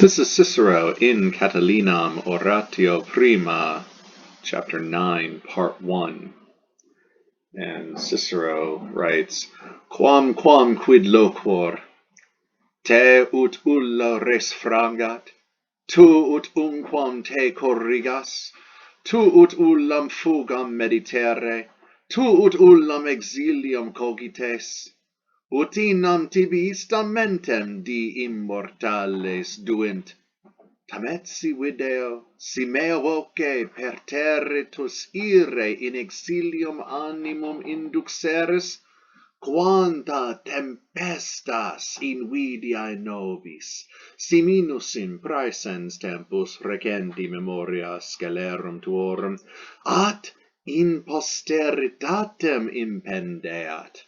This is Cicero in Catilinam Oratio Prima, chapter 9, part 1. And Cicero writes, Quamquam quid loquor, te ut ulla res frangat, tu ut umquam te corrigas, tu ut ullam fugam meditere, tu ut ullam exilium cogites, Utinam tibi istam mentem di inmortales duint, tametsi video, si mea voce perterritus ire in exilium animum induxeris, quanta tempestas invidiae nobis, si minusim praesens tempus recenti memoria scelerum tuorum, at in posteritatem impendeat.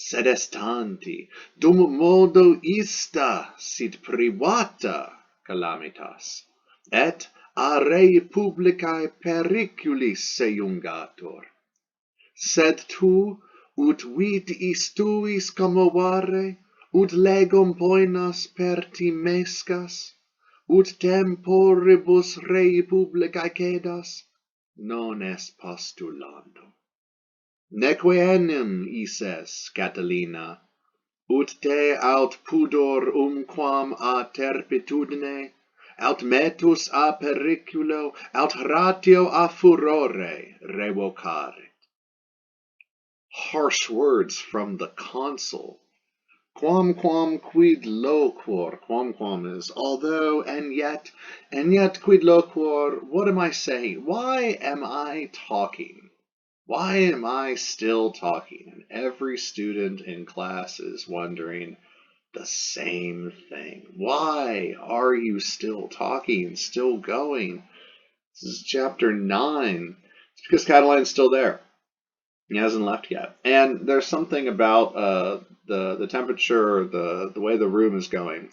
Sed estanti, dum modo ista sit privata calamitas, et a rei publicae periculis seiungator. Sed tu, ut vid istuis commovare, ut legum poenas pertimescas, ut temporibus rei publicae cedas, non est postulando. Neque enim ises, Catilina, ut te aut pudor umquam a terpitudine, aut metus a periculo, aut ratio a furore revocarit. Harsh words from the consul. Quamquam quid loquor. Quamquam is although, and yet quid loquor. What am I saying? Why am I talking? Why am I still talking? And every student in class is wondering the same thing. Why are you still talking, still going? This is chapter 9. It's because Catiline's still there. He hasn't left yet. And there's something about the temperature, the way the room is going,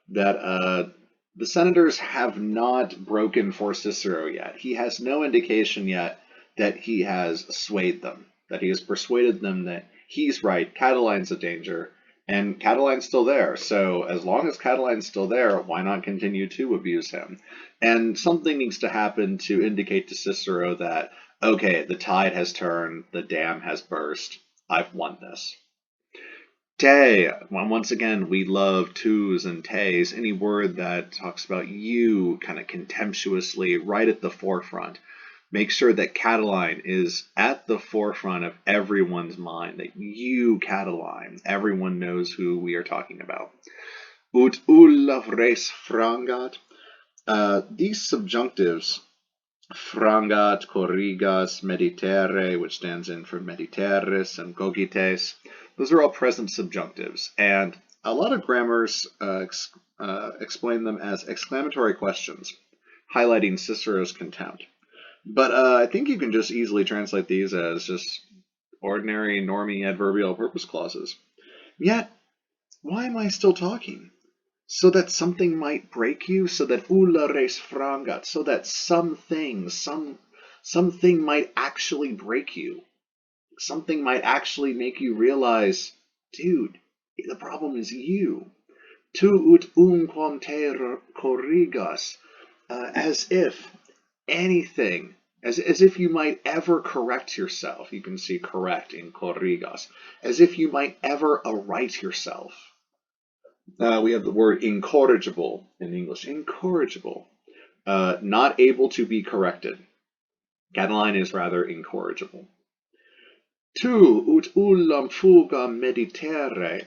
that the senators have not broken for Cicero yet. He has no indication yet that he has swayed them, that he has persuaded them that he's right, Catiline's a danger, and Catiline's still there. So as long as Catiline's still there, why not continue to abuse him? And something needs to happen to indicate to Cicero that, okay, the tide has turned, the dam has burst, I've won this. Te, once again, we love tus and tes, any word that talks about you kind of contemptuously right at the forefront. Make sure that Catiline is at the forefront of everyone's mind, that you, Catiline, everyone knows who we are talking about. Ut ulla res frangat. These subjunctives, frangat, corrigas, meditere, which stands in for mediteres and cogites, those are all present subjunctives. And a lot of grammars explain them as exclamatory questions, highlighting Cicero's contempt. But I think you can just easily translate these as just ordinary normie adverbial purpose clauses. Yet, why am I still talking? So that something might break you, so that ulla res frangat, so that something might actually break you. Something might actually make you realize, dude, the problem is you. Tu ut umquam te corrigas, as if anything, as if you might ever correct yourself. You can see correct in corrigas, as if you might ever aright yourself. We have the word incorrigible in English, incorrigible, not able to be corrected. Catiline is rather incorrigible. Tu ut ullam fugam meditere,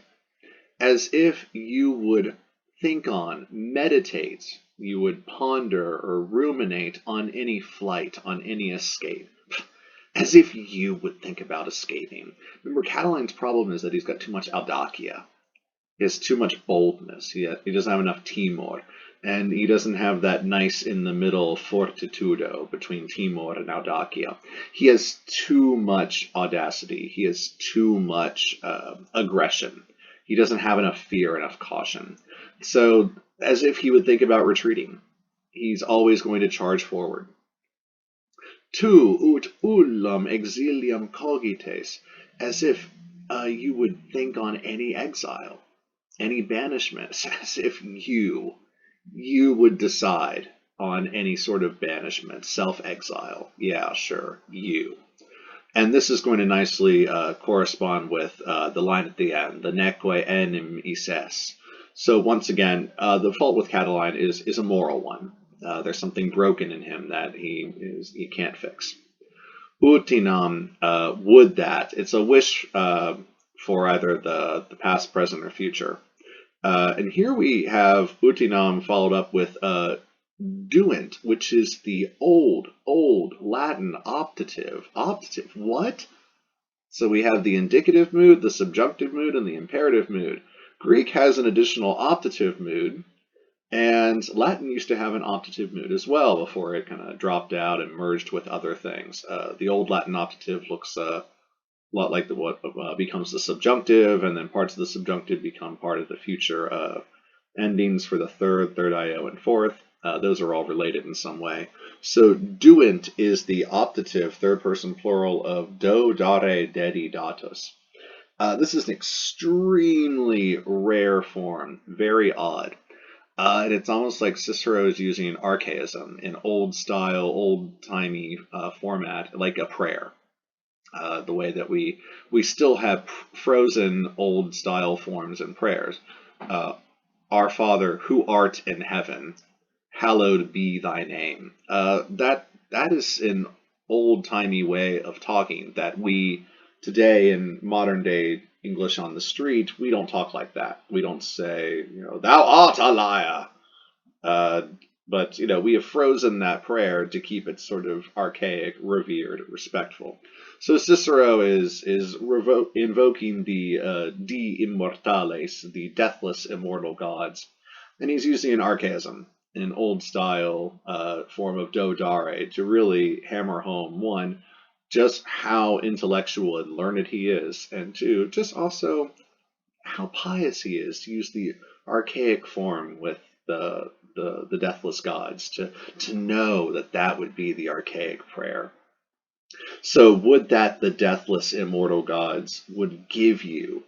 as if you would think on, meditate, you would ponder or ruminate on any flight, on any escape, as if you would think about escaping. Remember, Catiline's problem is that he's got too much audacia. He has too much boldness. He doesn't have enough timor, and he doesn't have that nice in the middle fortitudo between timor and audacia. He has too much audacity. He has too much aggression. He doesn't have enough fear, enough caution. So, as if he would think about retreating, he's always going to charge forward. Tu ut ullam exilium cogites, as if you would think on any exile, any banishment, as if you you would decide on any sort of banishment, self-exile. Yeah, sure, you. And this is going to nicely correspond with the line at the end, the neque enim ises. So once again, the fault with Catiline is a moral one. There's something broken in him that he can't fix. Utinam, would that. It's a wish for either the past, present, or future. And here we have Utinam followed up with duint, which is the old Latin optative. Optative, what? So we have the indicative mood, the subjunctive mood, and the imperative mood. Greek has an additional optative mood, and Latin used to have an optative mood as well before it kind of dropped out and merged with other things. The old Latin optative looks a lot like what becomes the subjunctive, and then parts of the subjunctive become part of the future endings for the third IO, and fourth. Those are all related in some way. So duint is the optative third person plural of do, dare, dedi, datos. This is an extremely rare form, very odd. And it's almost like Cicero is using archaism, an old style, old-timey format, like a prayer. The way that we still have frozen old style forms and prayers. Our Father, who art in heaven, hallowed be thy name. That is an old-timey way of talking that we today in modern day English on the street, we don't talk like that. We don't say, thou art a liar. But we have frozen that prayer to keep it sort of archaic, revered, respectful. So Cicero is invoking the de immortales, the deathless, immortal gods, and he's using an archaism, an old style form of do dare to really hammer home, one, just how intellectual and learned he is, and two, just also how pious he is to use the archaic form with the deathless gods, to know that would be the archaic prayer. So would that the deathless immortal gods would give you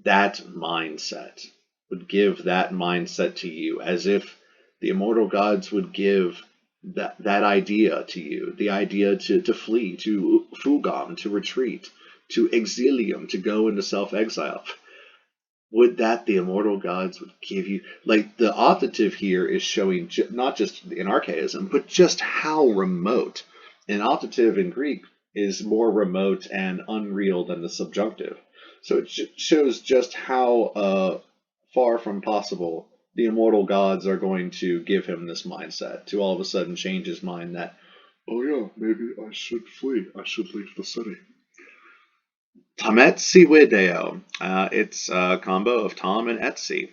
that mindset, would give that mindset to you, as if the immortal gods would give that idea to you, the idea to flee, to fugam, to retreat, to exilium, to go into self-exile. Would that the immortal gods would give you, like the optative here is showing not just an archaism, but just how remote. An optative in Greek is more remote and unreal than the subjunctive. So it shows just how far from possible the immortal gods are going to give him this mindset, to all of a sudden change his mind that, oh yeah, maybe I should flee, I should leave the city. Tametsi video. It's a combo of Tom and Etsy.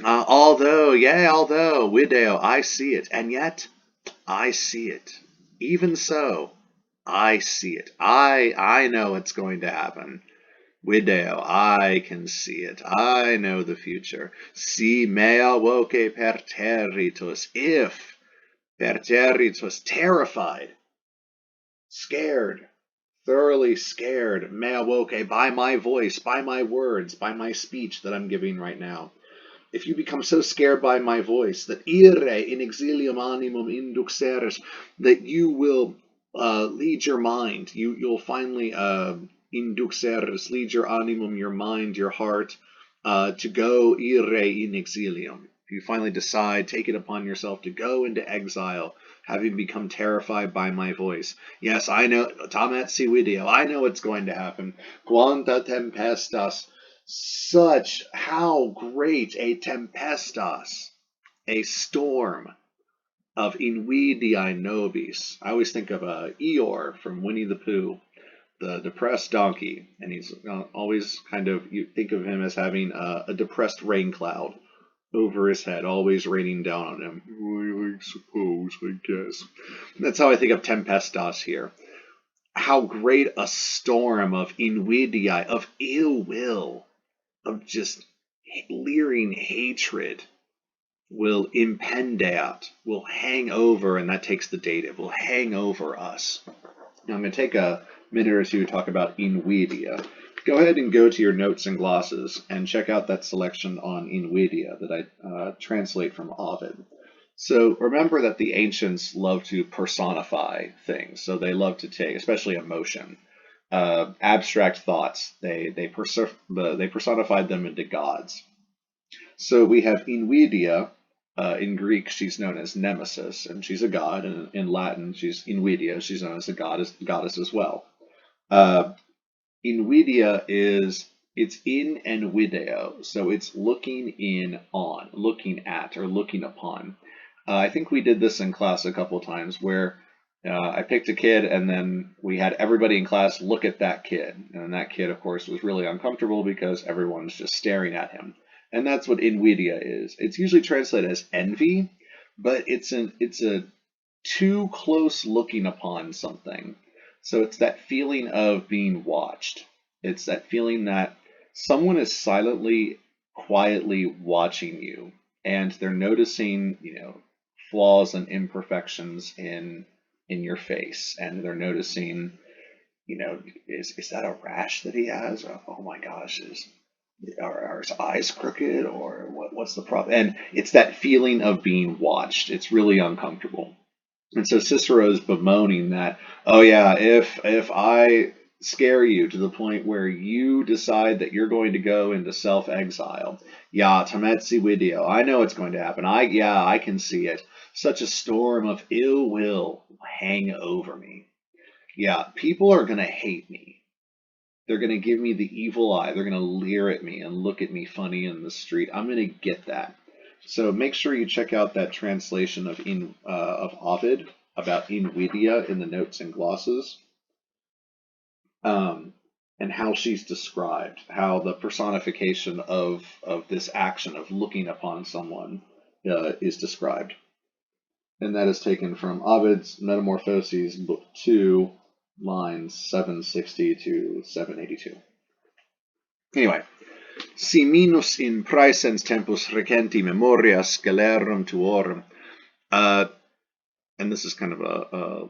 Although, video, I see it, and yet I see it. Even so, I see it. I know it's going to happen. Video, I can see it. I know the future. Si mea voce perterritus, if perterritus, terrified, scared, thoroughly scared, mea voce, by my voice, by my words, by my speech that I'm giving right now. If you become so scared by my voice that ire in exilium animum induxeris, that you will lead your mind, you'll finally induxeris, lead your animum, your mind, your heart, to go ire in exilium. You finally decide, take it upon yourself to go into exile, having become terrified by my voice. Yes, I know, tametsi video, I know it's going to happen. Quanta tempestas, how great a tempestas, a storm of invidiae nobis. I always think of Eeyore from Winnie the Pooh, the depressed donkey, and he's always you think of him as having a depressed rain cloud over his head, always raining down on him. I suppose, I guess. That's how I think of tempestas here. How great a storm of invidiae, of ill will, of just leering hatred will impendeat, will hang over, and that takes the dative, will hang over us. Now I'm going to take a minute or two to talk about invidia. go ahead and go to your notes and glosses and check out that selection on invidiae that I translate from Ovid. So remember that the ancients love to personify things. So they love to take, especially emotion, abstract thoughts. They personified them into gods. So we have invidia. In Greek, she's known as Nemesis, and she's a god. And in Latin, she's invidia. She's known as a goddess as well. Invidia it's in and video, so it's looking in on, looking at, or looking upon. I think we did this in class a couple times where I picked a kid and then we had everybody in class look at that kid. And that kid, of course, was really uncomfortable because everyone's just staring at him. And that's what invidia is. It's usually translated as envy, but it's a too close looking upon something. So it's that feeling of being watched. It's that feeling that someone is silently, quietly watching you, and they're noticing, flaws and imperfections in your face, and they're noticing, is that a rash that he has? Oh my gosh, are his eyes crooked, or what's the problem? And it's that feeling of being watched. It's really uncomfortable. And so Cicero is bemoaning that, oh yeah, if I scare you to the point where you decide that you're going to go into self-exile, yeah, tametsi video, I know it's going to happen. I can see it. Such a storm of ill will hang over me. Yeah, people are going to hate me. They're going to give me the evil eye. They're going to leer at me and look at me funny in the street. I'm going to get that. So make sure you check out that translation of Ovid about invidia in the notes and glosses, and how she's described, how the personification of this action of looking upon someone is described. And that is taken from Ovid's Metamorphoses, Book 2, lines 760 to 782. Anyway. Si minus in praesens tempus recenti memoria scelerum tuorum. And this is kind of a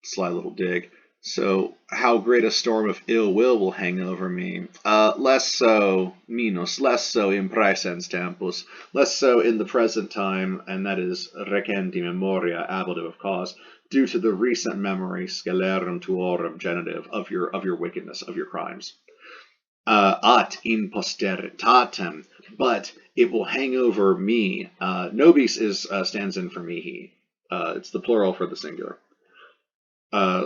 sly little dig. So, how great a storm of ill will hang over me. Less so in praesens tempus, less so in the present time, and that is recenti memoria, ablative of cause, due to the recent memory, scelerum tuorum, genitive, of your wickedness, of your crimes. At in posteritatem, but it will hang over me. Nobis stands in for mihi. It's the plural for the singular.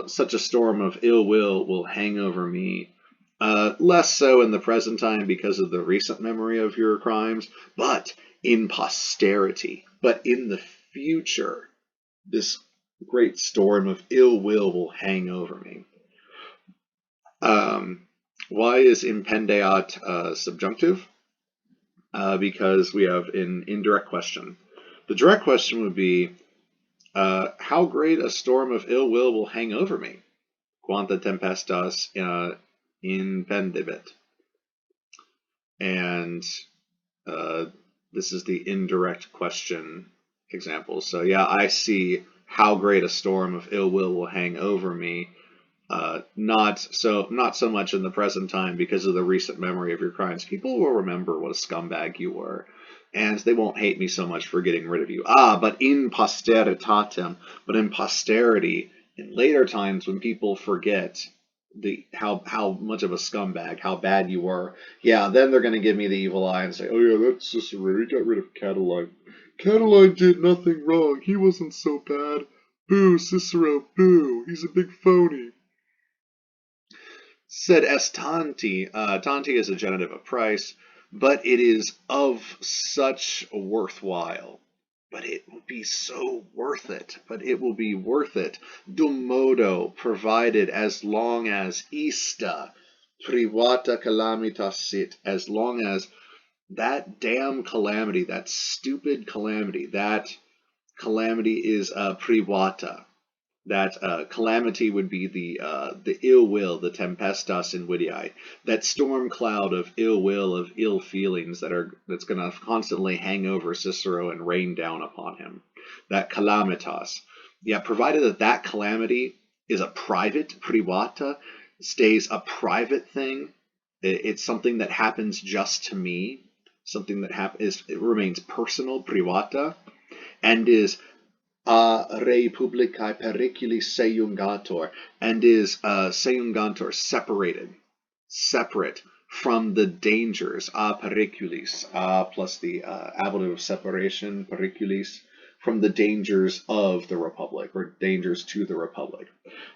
Such a storm of ill will hang over me. Less so in the present time because of the recent memory of your crimes, but in posterity. But in the future, this great storm of ill will hang over me. Why is impendeat subjunctive? Because we have an indirect question. The direct question would be, how great a storm of ill will hang over me? Quanta tempestas impendibit. And this is the indirect question example. So yeah, I see how great a storm of ill will hang over me. Not so much in the present time because of the recent memory of your crimes. People will remember what a scumbag you were, and they won't hate me so much for getting rid of you. But in posteritatem, but in posterity, in later times when people forget how much of a scumbag, how bad you were, yeah, then they're going to give me the evil eye and say, oh yeah, that's Cicero, he got rid of Catiline. Catiline did nothing wrong, he wasn't so bad. Boo, Cicero, boo, he's a big phony. Said est tanti. Tanti is a genitive of price, but it is of such worthwhile. But it will be so worth it. But it will be worth it. Dum modo, provided, as long as ista privata calamitas sit, as long as that damn calamity, that stupid calamity, that calamity is privata. That calamity would be the ill will, the tempestas invidiae, that storm cloud of ill will, of ill feelings that's going to constantly hang over Cicero and rain down upon him. That calamitas. Yeah, provided that calamity is a private, privata, stays a private thing. It's something that happens just to me, something that it remains personal, privata, and is re publicae periculis seiungator, and is seiungator, separate from the dangers, periculis, plus the ablative of separation, periculis, from the dangers of the Republic, or dangers to the Republic.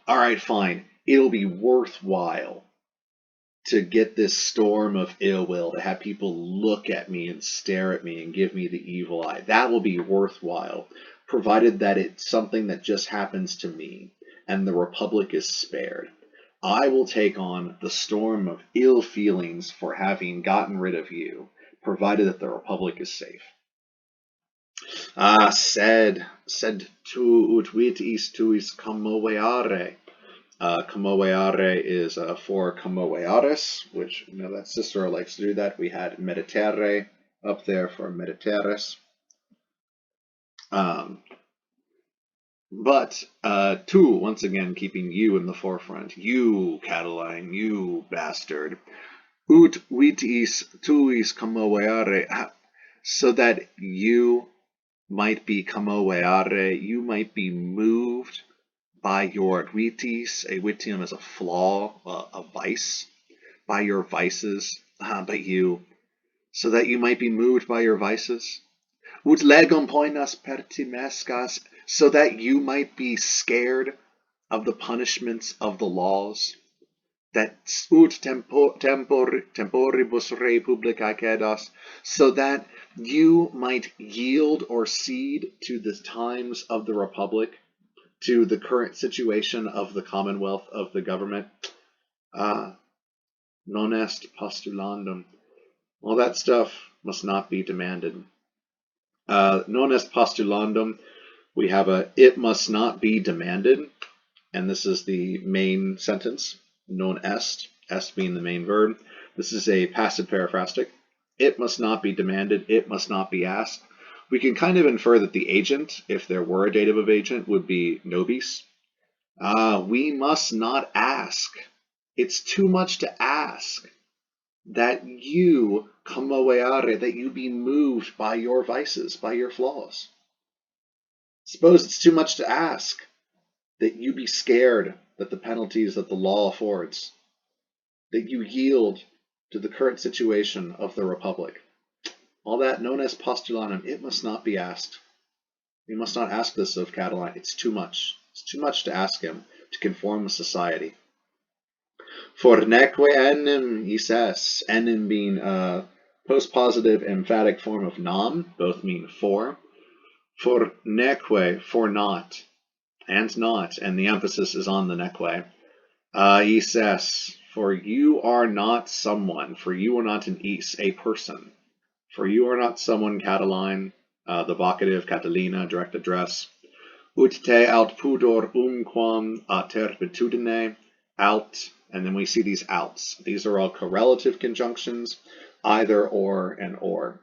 All right, fine. It'll be worthwhile to get this storm of ill will, to have people look at me and stare at me and give me the evil eye. That will be worthwhile, provided that it's something that just happens to me and the Republic is spared. I will take on the storm of ill feelings for having gotten rid of you, provided that the Republic is safe. Sed tu ut vitis tuis commoveare. Commoveare is for commovearis, which, you know, that Cicero likes to do that. We had meditere up there for mediteres. But tu, once again, keeping you in the forefront. You, Catiline, you bastard. Ut vitis tuis commoveare, so that you might be commoveare, you might be moved by your vitis. A vitium is a flaw, a vice, by your vices, but you, so that you might be moved by your vices. Ut legum poenas pertimescas, so that you might be scared of the punishments of the laws. That ut temporibus re publicae cedas, so that you might yield or cede to the times of the Republic, to the current situation of the Commonwealth, of the government. Non est postulandum. All that stuff must not be demanded. Non est postulandum, we have it must not be demanded, and this is the main sentence. Non est being the main verb. This is a passive periphrastic. It must not be demanded, it must not be asked. We can kind of infer that the agent, if there were a dative of agent, would be nobis. We must not ask. It's too much to ask that you commoveare, that you be moved by your vices, by your flaws. Suppose it's too much to ask that you be scared that the penalties that the law affords, that you yield to the current situation of the Republic. All that, non est postulanum, it must not be asked. We must not ask this of Catiline. It's too much. It's too much to ask him to conform with society. For neque enim, he says, enim being a postpositive emphatic form of nam, both mean for. For neque, for not, and the emphasis is on the neque. He says, for you are not someone, for you are not an is, a person. For you are not someone, Catiline, the vocative, Catilina, direct address. Ut te aut pudor umquam a terpitudine, out, and then we see these outs. These are all correlative conjunctions, either or and or.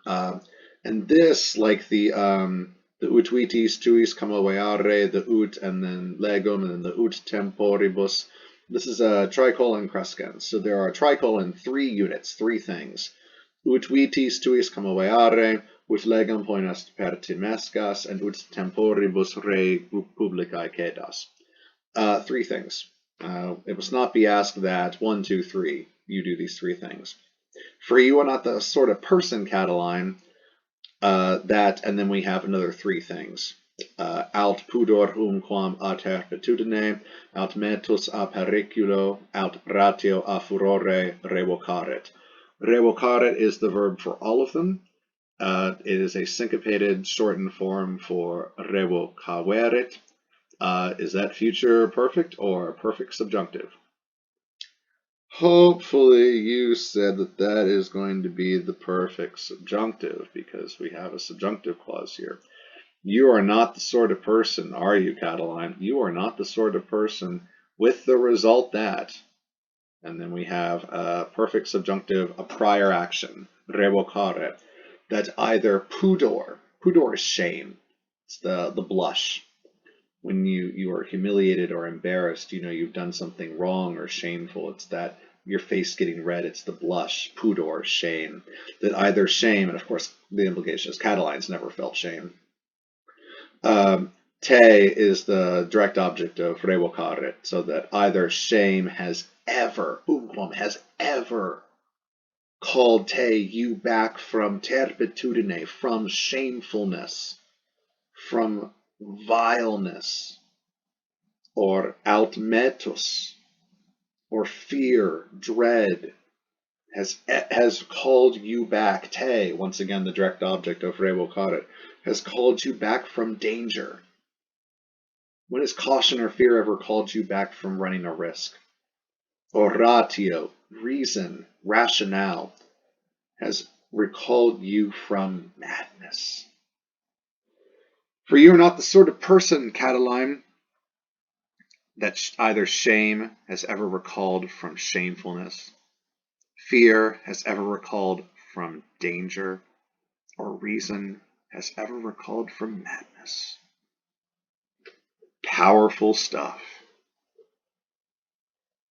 And this, like the ut vitis tuis commoveare, the ut, and then legum, and then the ut temporibus, this is a tricolon crescens. So there are tricolon 3 units, 3 things. Ut vitis tuis commoveare, ut legum poenas pertimescas, and ut temporibus re publicae cedas. 3 things. It must not be asked that 1, 2, 3, you do these 3 things. For you are not the sort of person, Catiline, that, and then we have another 3 things. Aut pudor umquam a terpitudine, aut metus a periculo, aut ratio a furore revocaret. Revocaret is the verb for all of them. It is a syncopated shortened form for revocaverit. Is that future perfect or perfect subjunctive? Hopefully you said that is going to be the perfect subjunctive, because we have a subjunctive clause here. You are not the sort of person, are you, Catiline? You are not the sort of person, with the result that, and then we have a perfect subjunctive, a prior action, revocare, that either pudor is shame, it's the blush, when you are humiliated or embarrassed, you know you've done something wrong or shameful. It's that your face getting red. It's the blush, pudor, shame. That either shame, and of course the implication is Catiline's never felt shame. Te is the direct object of revocare, so that either shame has ever, umquam has ever called te, you back from turpitudine, from shamefulness, from vileness, or altmetus, or fear, dread, has called you back. Te, once again the direct object of revocare, has called you back from danger. When has caution or fear ever called you back from running a risk? Oratio, reason, rationale, has recalled you from madness. For you are not the sort of person, Catiline, that either shame has ever recalled from shamefulness, fear has ever recalled from danger, or reason has ever recalled from madness. Powerful stuff.